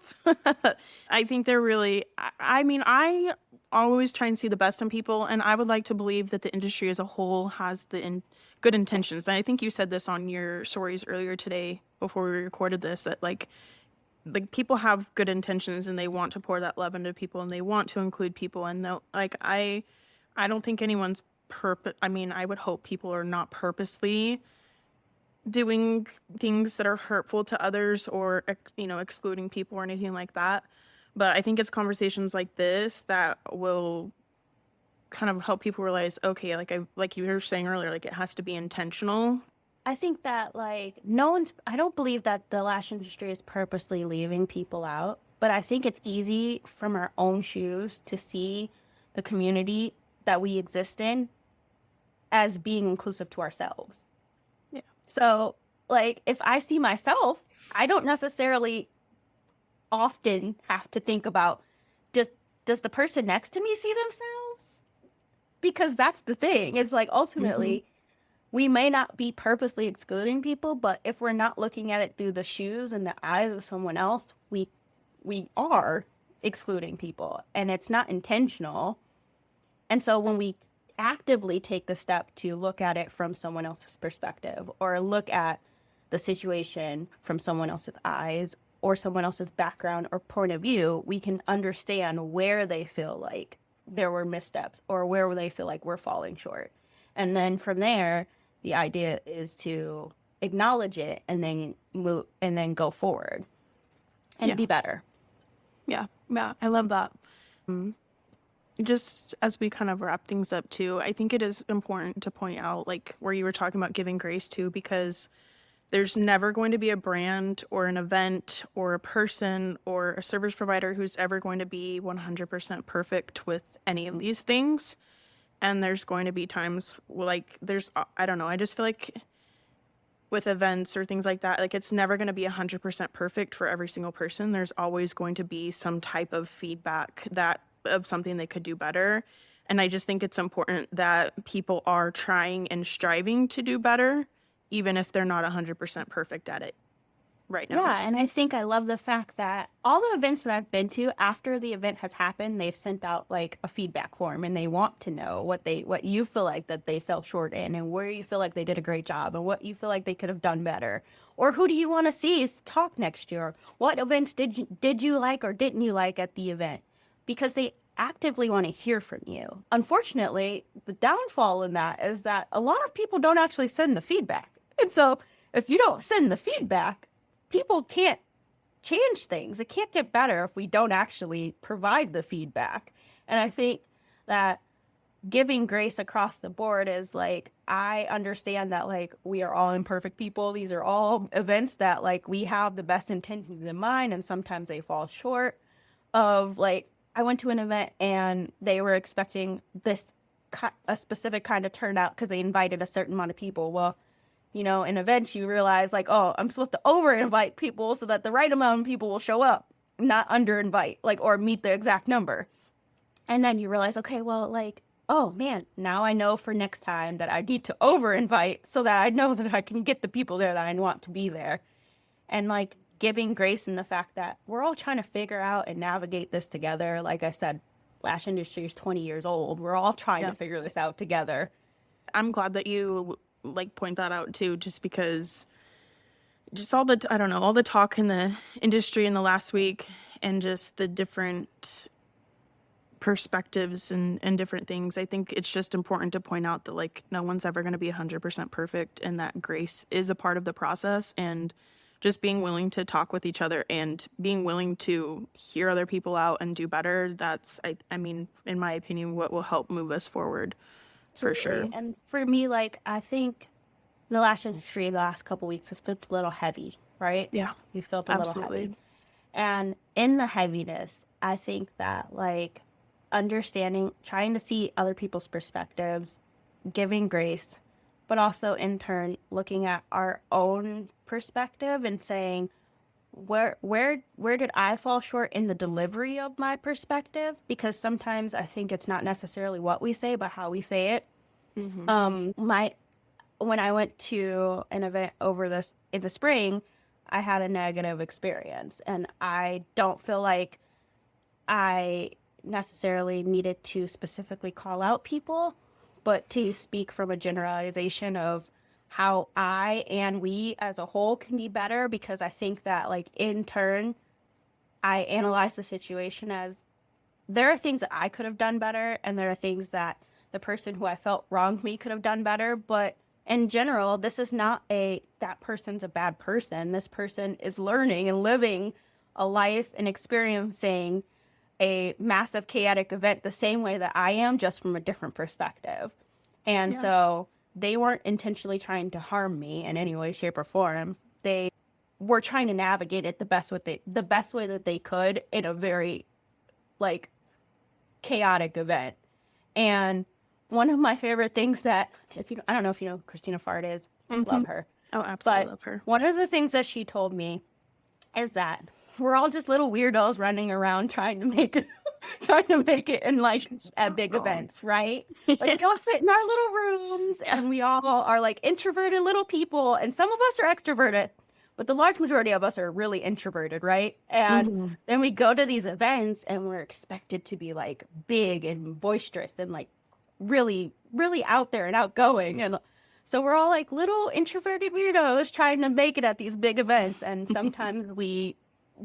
I think they're really, I mean, I always try and see the best in people, and I would like to believe that the industry as a whole has good intentions. And I think you said this on your stories earlier today before we recorded this, that like people have good intentions and they want to pour that love into people and they want to include people, and like I don't think anyone's purpose. I mean, I would hope people are not purposely doing things that are hurtful to others or excluding people or anything like that. But I think it's conversations like this that will kind of help people realize, okay, like you were saying earlier, like it has to be intentional. I think that like no one's I don't believe that the lash industry is purposely leaving people out, but I think it's easy from our own shoes to see the community that we exist in as being inclusive to ourselves. Yeah. So, like, if I see myself, I don't necessarily often have to think about does does the person next to me see themselves? Because that's the thing. It's like Hmm. ultimately we may not be purposely excluding people, but if we're not looking at it through the shoes and the eyes of someone else, we are. excluding people, and it's not intentional. And so when we actively take the step to look at it from someone else's perspective, or look at the situation from someone else's eyes or someone else's background or point of view, we can understand where they feel like there were missteps or where they feel like we're falling short. And then from there, the idea is to acknowledge it and then move and then go forward and Yeah. be better. Yeah. I love that. Just as we kind of wrap things up too, I think it is important to point out, like where you were talking about giving grace too, because there's never going to be a brand or an event or a person or a service provider who's ever going to be 100% perfect with any of these things. And there's going to be times like I don't know, I just feel like with events or things like that, like it's never going to be 100% perfect for every single person. There's always going to be some type of feedback of something they could do better. And I just think it's important that people are trying and striving to do better, even if they're not 100% perfect at it right now. Yeah, and I think I love the fact that all the events that I've been to, after the event has happened, they've sent out like a feedback form, and they want to know what you feel like that they fell short in, and where you feel like they did a great job, and what you feel like they could have done better, or who do you want to see talk next year? What events did you like or didn't you like at the event? Because they actively want to hear from you. Unfortunately, the downfall in that is that a lot of people don't actually send the feedback, and so if you don't send the feedback, people can't change things. It can't get better if we don't actually provide the feedback. And I think that giving grace across the board is like, I understand that like we are all imperfect people. These are all events that like we have the best intentions in mind, and sometimes they fall short of like, I went to an event and they were expecting a specific kind of turnout because they invited a certain amount of people. Well, in events, you realize like, oh, I'm supposed to over invite people so that the right amount of people will show up, not under invite, like, or meet the exact number. And then you realize, okay, well, like, oh man, now I know for next time that I need to over invite so that I know that I can get the people there that I want to be there. And like giving grace in the fact that we're all trying to figure out and navigate this together. Like I said, lash industry is 20 years old. We're all trying to figure this out together. I'm glad that you like point that out too, just because just all the talk in the industry in the last week, and just the different perspectives and different things. I think it's just important to point out that like no one's ever going to be 100% perfect, and that grace is a part of the process, and just being willing to talk with each other and being willing to hear other people out and do better. That's, I mean, in my opinion, what will help move us forward. For sure. And for me, like, I think the lash industry the last couple weeks has felt a little heavy, right? Yeah. We felt a little heavy. And in the heaviness, I think that, like, understanding, trying to see other people's perspectives, giving grace, but also in turn looking at our own perspective and saying, where did I fall short in the delivery of my perspective? Because sometimes I think it's not necessarily what we say, but how we say it. Mm-hmm. When I went to an event in the spring, I had a negative experience, and I don't feel like I necessarily needed to specifically call out people, but to speak from a generalization of how I and we as a whole can be better, because I think that like in turn, I analyze the situation as there are things that I could have done better, and there are things that the person who I felt wronged me could have done better. But in general, this is not that person's a bad person. This person is learning and living a life and experiencing a massive chaotic event the same way that I am, just from a different perspective. And so they weren't intentionally trying to harm me in any way, shape, or form. They were trying to navigate it the best way that they could in a very like chaotic event. And one of my favorite things that, I don't know if you know who Christina Fard is, love her. Oh, absolutely, but love her. One of the things that she told me is that we're all just little weirdos running around trying to make it in like at big events, right? Like we all sit in our little rooms, and we all are like introverted little people, and some of us are extroverted, but the large majority of us are really introverted, right? And Mhm. then we go to these events and we're expected to be like big and boisterous and like really, really out there and outgoing. And so we're all like little introverted weirdos trying to make it at these big events. And sometimes we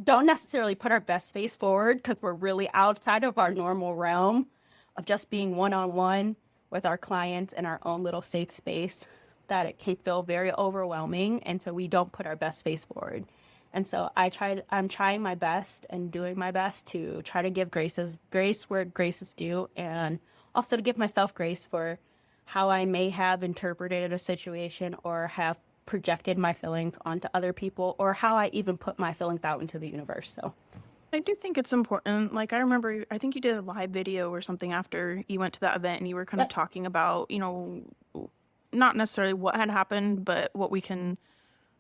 don't necessarily put our best face forward because we're really outside of our normal realm of just being one on one with our clients in our own little safe space, that it can feel very overwhelming. And so we don't put our best face forward. And so I'm trying my best and doing my best to try to give grace where grace is due, and also to give myself grace for how I may have interpreted a situation or have projected my feelings onto other people, or how I even put my feelings out into the universe. So I do think it's important. Like, I remember, I think you did a live video or something after you went to that event and you were kind of yep. talking about, not necessarily what had happened, but what we can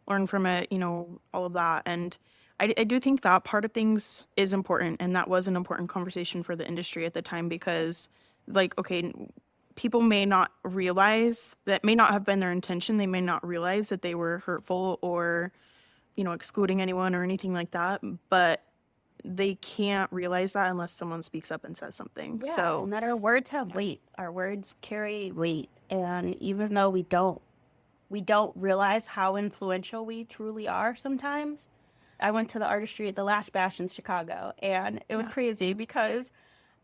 learn from it, all of that. And I do think that part of things is important. And that was an important conversation for the industry at the time because, like, okay, people may not realize that may not have been their intention. They may not realize that they were hurtful or, excluding anyone or anything like that. But they can't realize that unless someone speaks up and says something. Yeah, So, and that our words have weight. Our words carry weight. And even though we don't realize how influential we truly are sometimes. I went to the artistry at the Lash Bash in Chicago, and it was yeah. crazy because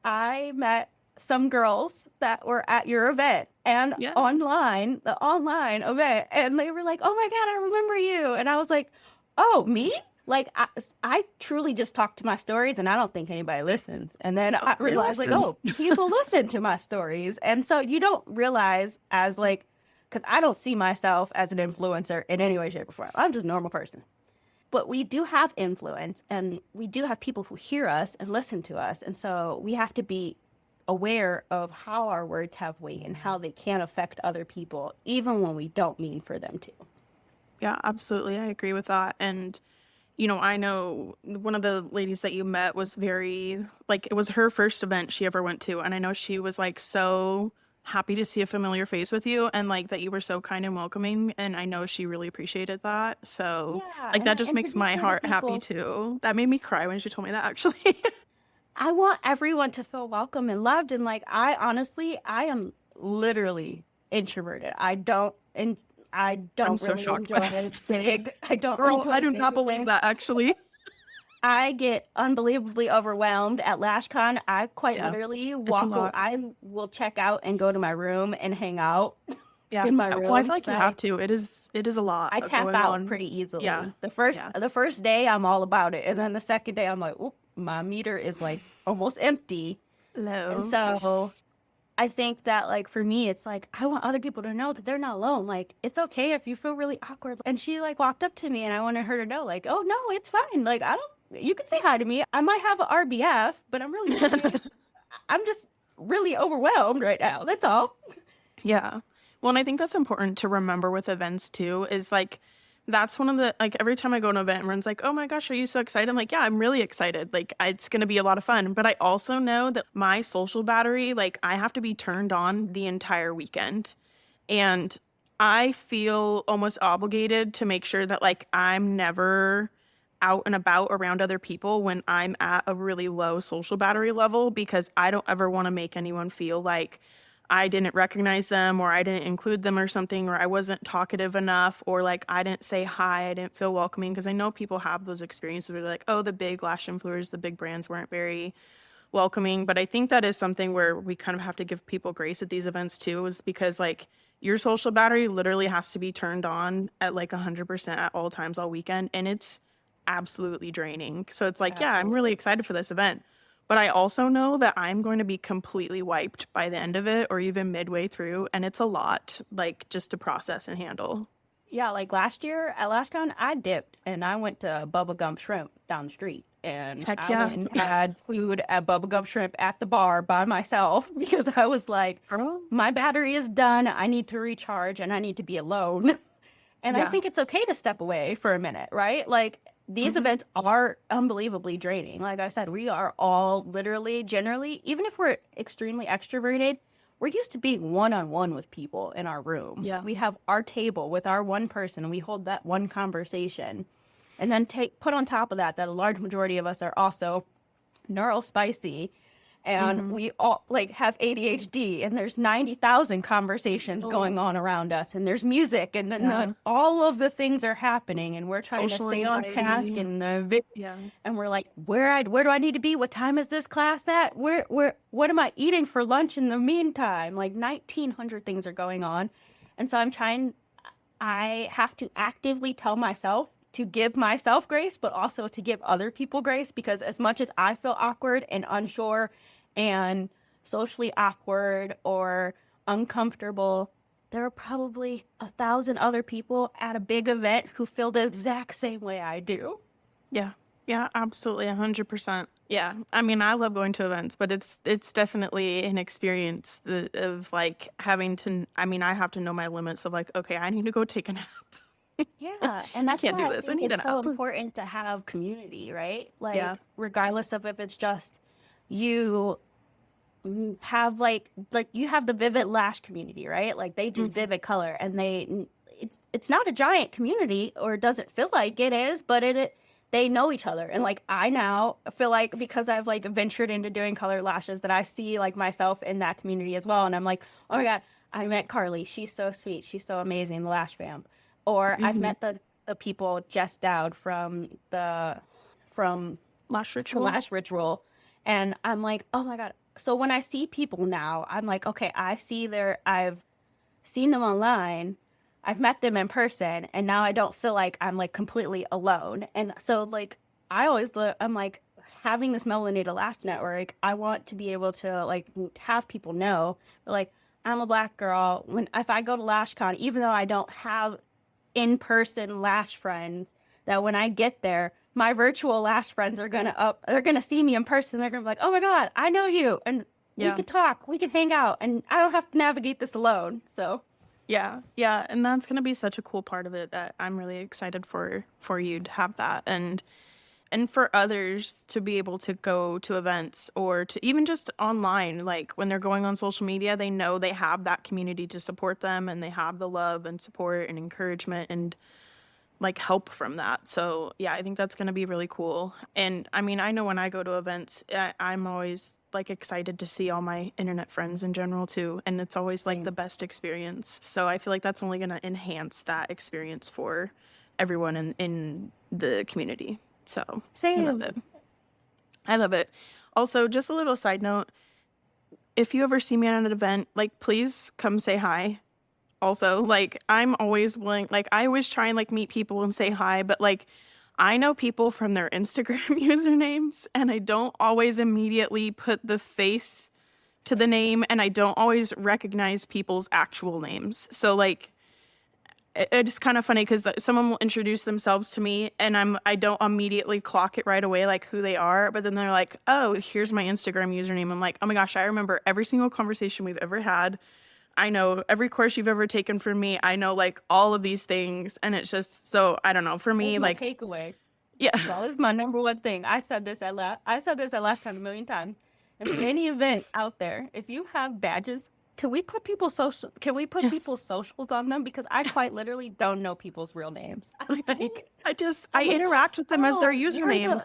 I met some girls that were at your event and Yeah. the online event, and they were like, "Oh my God, I remember you." And I was like, "Oh, me?" Like, I truly just talk to my stories, and I don't think anybody listens. And then Oh, I they realized, like, listen. oh, people listen to my stories. And so you don't realize, as like, because I don't see myself as an influencer in any way, shape, or form. I'm just a normal person. But we do have influence, and we do have people who hear us and listen to us. And so we have to be aware of how our words have weight and how they can affect other people, even when we don't mean for them to. Yeah, absolutely. I agree with that. And, I know one of the ladies that you met was very, like, it was her first event she ever went to. And I know she was like so happy to see a familiar face with you and like that you were so kind and welcoming. And I know she really appreciated that. So, Yeah, like, and that I just makes my introduced her to heart happy people. too. That made me cry when she told me that actually. I want everyone to feel welcome and loved. And like, I honestly, I am literally introverted. I I'm don't so really shocked by enjoy that. big. I don't Girl, I enjoy do big not believe that events. actually. I get unbelievably overwhelmed at LashCon. I quite Yeah, literally it's a lot. I will check out and go to my room and hang out Yeah. in my Well, I room feel because like you have to. It is a lot I tap going out on. pretty Yeah. easily. Yeah. The first day I'm all about it, and then the second day I'm like, oop, my meter is like almost empty. And Hello. so I think that, like, for me, it's like I want other people to know that they're not alone. Like, it's okay if you feel really awkward. And she like walked up to me, and I wanted her to know, like, oh no, it's fine. Like, I don't. You can say hi to me. I might have an RBF, but I'm really fine. I'm just really overwhelmed right now. That's all. Yeah. Well, and I think that's important to remember with events too, is like that's one of the like every time I go to an event, everyone's like, "Oh my gosh, are you so excited?" I'm like, "Yeah, I'm really excited. Like it's gonna be a lot of fun." But I also know that my social battery, like I have to be turned on the entire weekend. And I feel almost obligated to make sure that like I'm never out and about around other people when I'm at a really low social battery level because I don't ever want to make anyone feel like I didn't recognize them or I didn't include them or something or I wasn't talkative enough or like I didn't say hi, I didn't feel welcoming because I know people have those experiences where they're like, oh, the big lash influencers, the big brands weren't very welcoming. But I think that is something where we kind of have to give people grace at these events too, is because like your social battery literally has to be turned on at like 100% at all times all weekend. And it's absolutely draining. So it's like, yeah, I'm really Absolutely. excited for this event. But I also know that I'm going to be completely wiped by the end of it or even midway through. And it's a lot, like just to process and handle. Yeah, like last year at LashCon, I dipped and I went to Bubba Gump Shrimp down the street. And Heck I yeah. went and had food at Bubba Gump Shrimp at the bar by myself because I was like, Girl. my battery is done. I need to recharge and I need to be alone. And I Yeah. think it's okay to step away for a minute, right? Like these Hmm. events are unbelievably draining. Like I said, we are all literally, generally, even if we're extremely extroverted, we're used to being one-on-one with people in our room. Yeah. We have our table with our one person, and we hold that one conversation. And then put on top of that a large majority of us are also neurospicy, and Mm-hmm. we all like have ADHD, and there's 90,000 conversations Oh, going on around us, and there's music, and then yeah. all of the things are happening, and we're trying to Social stay on task, anxiety. and Yeah. and we're like, where do I need to be? What time is this class at? What am I eating for lunch in the meantime? Like 1900 things are going on. And so I have to actively tell myself to give myself grace, but also to give other people grace, because as much as I feel awkward and unsure and socially awkward or uncomfortable, there are probably 1,000 other people at a big event who feel the exact same way I do. Yeah. Yeah, absolutely. 100%. Yeah. I mean, I love going to events, but it's definitely an experience of like having to, I mean, I have to know my limits of like, okay, I need to go take a nap. Yeah, and I that's can't why do I this. I think need a it's so nap. important to have community, right? Yeah. Like, regardless of if it's just you have like you have the Vivid Lash community, right? Like they do Hmm. vivid color, and it's not a giant community, or it doesn't feel like it is, but they know each other. And like I now feel like, because I've like ventured into doing color lashes, that I see like myself in that community as well. And I'm like, oh my God, I met Carly. She's so sweet. She's so amazing, the Lash fam. Or I've Hmm. met the people, Jess Dowd from Lash the ritual. Lash Ritual. And I'm like, oh my God. So when I see people now, I'm like, okay, I've seen them online, I've met them in person, and now I don't feel like I'm like completely alone. And so like I'm like, having this Melanated Lash Network, I want to be able to like have people know, like, I'm a Black girl. When if I go to LashCon, even though I don't have in-person lash friends, that when I get there, my virtual lash friends they're gonna see me in person. They're gonna be like, oh my God, I know you, and we Yeah. could talk, we could hang out, and I don't have to navigate this alone. So Yeah. Yeah. And that's gonna be such a cool part of it that I'm really excited for you to have that and for others to be able to go to events or to even just online, like when they're going on social media, they know they have that community to support them and they have the love and support and encouragement and like help from that. So yeah, I think that's going to be really cool. And I mean, I know when I go to events, I'm always like excited to see all my internet friends in general too. And it's always like the same. best experience. So I feel like that's only going to enhance that experience for everyone in the community. So I love Same. it. I love it. Also, just a little side note, if you ever see me at an event, like please come say hi. Also, like I'm always willing, like I always try and like meet people and say hi, but like I know people from their Instagram usernames and I don't always immediately put the face to the name and I don't always recognize people's actual names. So like it's kind of funny because someone will introduce themselves to me and I don't immediately clock it right away like who they are, but then they're like, "Oh, here's my Instagram username." I'm like, "Oh my gosh, I remember every single conversation we've ever had. I know every course you've ever taken from me. I know like all of these things." And it's just so I don't know, for That's me my like takeaway. yeah. That was my number one thing. I said this at last time a million times. In any event out there, if you have badges, can we put Yes. people's socials on them? Because I quite literally don't know people's real names. I don't Like, I I'm like, interact with them as their oh, you're usernames.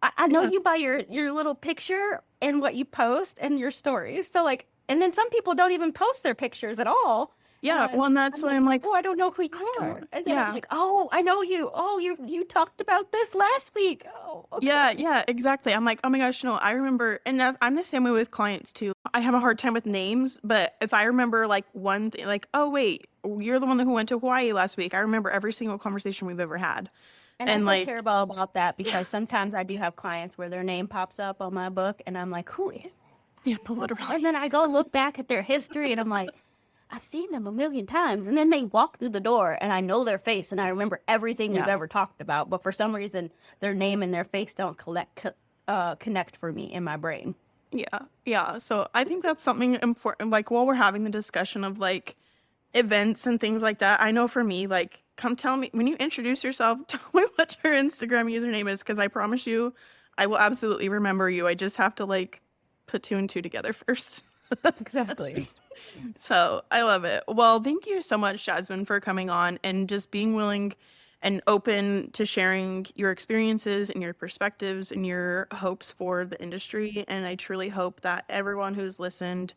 I know Yeah. you by your little picture and what you post and your stories. So like, and then some people don't even post their pictures at all. Yeah, well, And and that's I'm why like, I'm like, oh, I don't know who you I are. don't. And then I'm Yeah. like, oh, I know you. Oh, you talked about this last week. Oh, Yeah, okay. yeah, exactly. I'm like, oh my gosh, no, I remember, and I'm the same way with clients too. I have a hard time with names, but if I remember like one thing, like, oh wait, you're the one who went to Hawaii last week. I remember every single conversation we've ever had. And I And feel like, terrible about that, yeah, because sometimes I do have clients where their name pops up on my book, and I'm like, who is yeah, no, that? literally. And then I go look back at their history, and I'm like, I've seen them a million times. And then they walk through the door, and I know their face, and I remember everything we've Yeah. ever talked about. But for some reason, their name and their face don't connect for me in my brain. Yeah, yeah. So I think that's something important. Like while we're having the discussion of like events and things like that, I know for me, like, come tell me when you introduce yourself, tell me what your Instagram username is, because I promise you, I will absolutely remember you. I just have to like put two and two together first. Exactly. So I love it. Well, thank you so much, Jasmine, for coming on and just being willing and open to sharing your experiences and your perspectives and your hopes for the industry. And I truly hope that everyone who's listened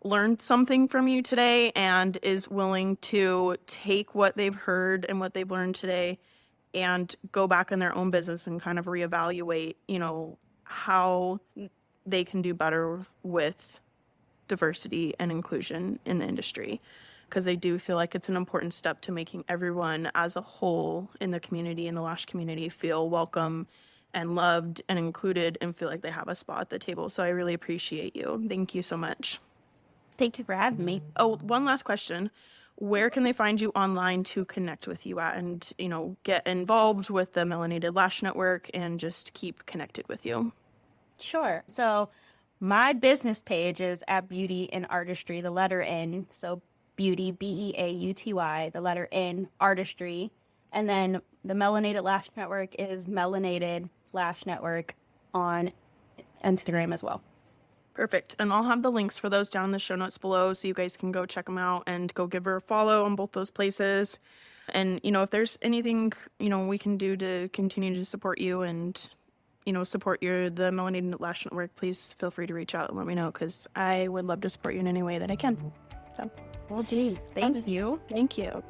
learned something from you today and is willing to take what they've heard and what they've learned today and go back in their own business and kind of reevaluate, how they can do better with diversity and inclusion in the industry. Because I do feel like it's an important step to making everyone as a whole in the community, in the Lash community, feel welcome and loved and included and feel like they have a spot at the table. So I really appreciate you. Thank you so much. Thank you for having me. Oh, one last question. Where can they find you online to connect with you at and, get involved with the Melanated Lash Network and just keep connected with you? Sure. So my business page is at Beauty and Artistry, the letter N. So beauty, Beauty, the letter N, artistry. And then the Melanated Lash Network is Melanated Lash Network on Instagram as well. Perfect. And I'll have the links for those down in the show notes below so you guys can go check them out and go give her a follow on both those places. And, if there's anything, we can do to continue to support you and, support the Melanated Lash Network, please feel free to reach out and let me know because I would love to support you in any way that I can. So, Will do. Thank you. thank you.